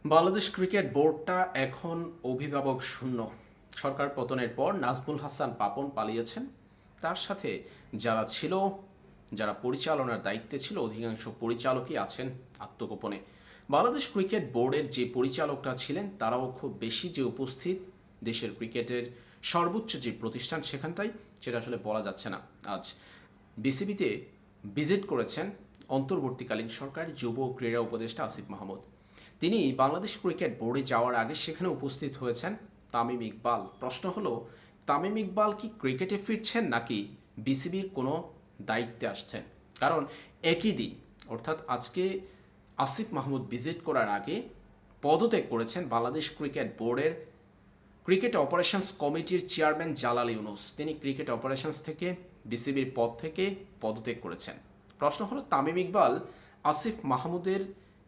Bangladesh cricket বোর্ডটা এখন অভিভাবক শূন্য। সরকার পতনের পর নাজমুল হাসান পাপন পালিয়েছেন। তার সাথে যারা ছিল, যারা পরিচালনার দায়িত্বে ছিল, অধিকাংশ পরিচালকই আছেন আত্মগোপনে। বাংলাদেশ ক্রিকেট বোর্ডের যে পরিচালকরা ছিলেন তারাও খুব বেশি যে উপস্থিত দেশের ক্রিকেটের সর্বোচ্চ যে প্রতিষ্ঠান সেখানটাই, সেটা আসলে বলা যাচ্ছে না। আজ বিসিবিতে ভিজিট করেছেন অন্তর্বর্তীকালীন সরকার যুব ও ক্রীড়া উপদেষ্টা আসিফ মাহমুদ। তিনি বাংলাদেশ ক্রিকেট বোর্ডে যাওয়ার আগে সেখানে উপস্থিত হয়েছেন তামিম ইকবাল। প্রশ্ন হলো, তামিম ইকবাল কি ক্রিকেটে ফিরছেন নাকি বিসিবির কোনো দায়িত্বে আসছেন? কারণ একই দিন, অর্থাৎ আজকে আসিফ মাহমুদ ভিজিট করার আগে পদত্যাগ করেছেন বাংলাদেশ ক্রিকেট বোর্ডের ক্রিকেট অপারেশনস কমিটির চেয়ারম্যান জালাল ইউনুস। তিনি ক্রিকেট অপারেশনস থেকে বিসিবির পদ থেকে পদত্যাগ করেছেন। প্রশ্ন হলো, তামিম ইকবাল আসিফ মাহমুদের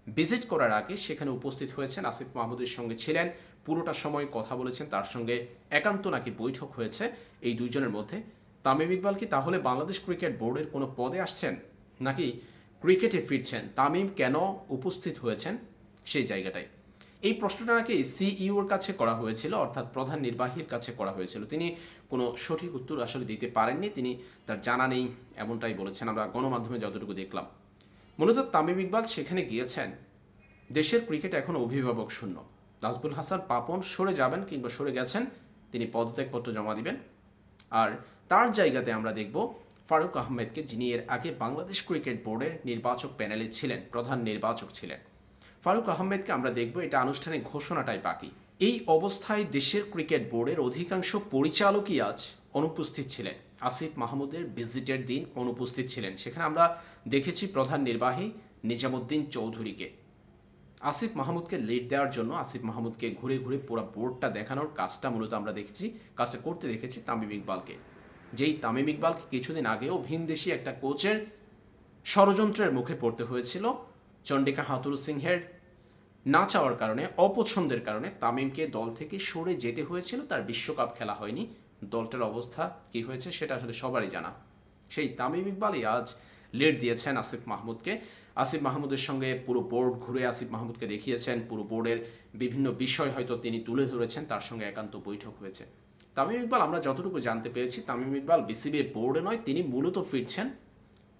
ভিজিট করার আগে সেখানে উপস্থিত হয়েছেন, আসিফ মাহমুদের সঙ্গে ছিলেন, পুরোটা সময় কথা বলেছেন, তার সঙ্গে একান্ত নাকি বৈঠক হয়েছে এই দুইজনের মধ্যে। তামিম ইকবাল কি তাহলে বাংলাদেশ ক্রিকেট বোর্ডের কোনো পদে আসছেন নাকি ক্রিকেটে ফিরছেন? তামিম কেন উপস্থিত হয়েছেন সেই জায়গাটায়? এই প্রশ্নটা নাকি সিইওর কাছে করা হয়েছিল, অর্থাৎ প্রধান নির্বাহীর কাছে করা হয়েছিল। তিনি কোনো সঠিক উত্তর আসলে দিতে পারেননি, তিনি তার জানা নেই এমনটাই বলেছেন, আমরা গণমাধ্যমে যতটুকু দেখলাম। মূলত তামিম ইকবাল সেখানে গিয়েছেন, দেশের ক্রিকেট এখন অভিভাবক শূন্য। নাজমুল হাসান পাপন সরে যাবেন কিংবা সরে গেছেন, তিনি পদত্যাগপত্র জমা দিবেন। আর তার জায়গাতে আমরা দেখব ফারুক আহমেদকে, যিনি এর আগে বাংলাদেশ ক্রিকেট বোর্ডের নির্বাচক প্যানেলে ছিলেন, প্রধান নির্বাচক ছিলেন। ফারুক আহমেদকে আমরা দেখব, এটা আনুষ্ঠানিক ঘোষণাটাই বাকি। এই অবস্থায় দেশের ক্রিকেট বোর্ডের অধিকাংশ পরিচালকই আজ অনুপস্থিত ছিলেন। আসিফ মাহমুদের ভিজিটের দিন অনুপস্থিত ছিলেন। সেখানে আমরা দেখেছি প্রধান নির্বাহী নিজামুদ্দিন চৌধুরীকে। আসিফ মাহমুদকে লিড দেওয়ার জন্য, আসিফ মাহমুদকে ঘুরে ঘুরে পুরো বোর্ডটা দেখানোর কাজটা মূলত আমরা দেখেছি, কাজটা করতে দেখেছি তামিম ইকবালকে। যেই তামিম ইকবালকে কিছুদিন আগেও ভিনদেশি একটা কোচের ষড়যন্ত্রের মুখে পড়তে হয়েছিল। চন্ডিকা হাথুরু সিংহের না চাওয়ার কারণে, অপছন্দের কারণে তামিমকে দল থেকে সরে যেতে হয়েছিল, তার বিশ্বকাপ খেলা হয়নি। দলটার অবস্থা কি হয়েছে সেটা আসলে সবারই জানা। সেই তামিম ইকবালই আজ লিড দিয়েছেন আসিফ মাহমুদকে। আসিফ মাহমুদের সঙ্গে পুরো বোর্ড ঘুরে আসিফ মাহমুদকে দেখিয়েছেন, পুরো বোর্ডের বিভিন্ন বিষয় হয়তো তিনি তুলে ধরেছেন, তার সঙ্গে একান্ত বৈঠক হয়েছে। তামিম ইকবাল, আমরা যতটুকু জানতে পেরেছি, তামিম ইকবাল বিসিবির বোর্ডে নয়, তিনি মূলত ফিরছেন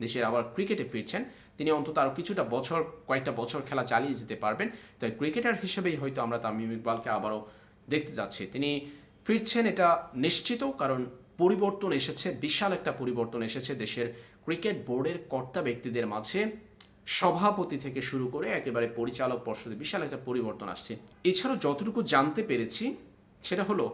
দেশের আবার ক্রিকেটে ফিরছেন। তিনি অন্তত আরও কিছুটা বছর, কয়েকটা বছর খেলা চালিয়ে যেতে পারবেন। তাই ক্রিকেটার হিসেবেই হয়তো আমরা তামিম ইকবালকে আবারও দেখতে যাচ্ছি। তিনি ফিরছেন এটা নিশ্চিত, কারণ পরিবর্তন এসেছে, বিশাল একটা পরিবর্তন এসেছে দেশের ক্রিকেট বোর্ডের কর্তা ব্যক্তিদের মাঝে। সভাপতি থেকে শুরু করে একেবারে পরিচালক পর্ষদে বিশাল একটা পরিবর্তন আসছে। এছাড়াও যতটুকু জানতে পেরেছি সেটা হলো,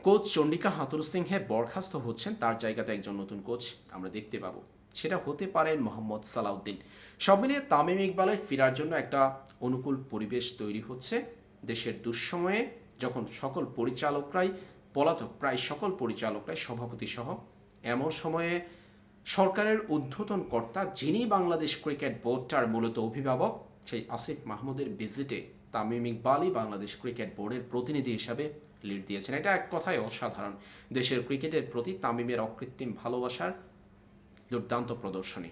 কোচ চন্ডিকা হাথুরু সিংহে বরখাস্ত হচ্ছেন, তার জায়গাতে একজন নতুন কোচ আমরা দেখতে পাবো, সেটা হতে পারেন মোহাম্মদ সালাউদ্দিন। সব মিলিয়ে তামিম ইকবালের ফেরার জন্য একটা অনুকূল পরিবেশ তৈরি হচ্ছে। দেশের দুঃসময়ে যখন সকল পরিচালকরাই পলাতক, প্রায় সকল পরিচালকরাই, সভাপতি সহ, এমন সময়ে সরকারের ঊর্ধ্বতন কর্তা, যিনি বাংলাদেশ ক্রিকেট বোর্ডটার মূলত অভিভাবক, সেই আসিফ মাহমুদের ভিজিটে তামিম ইকবালই বাংলাদেশ ক্রিকেট বোর্ডের প্রতিনিধি হিসাবে লিড দিয়েছেন। এটা এক কথায় অসাধারণ। দেশের ক্রিকেটের প্রতি তামিমের অকৃত্রিম ভালোবাসার দুর্দান্ত প্রদর্শনী।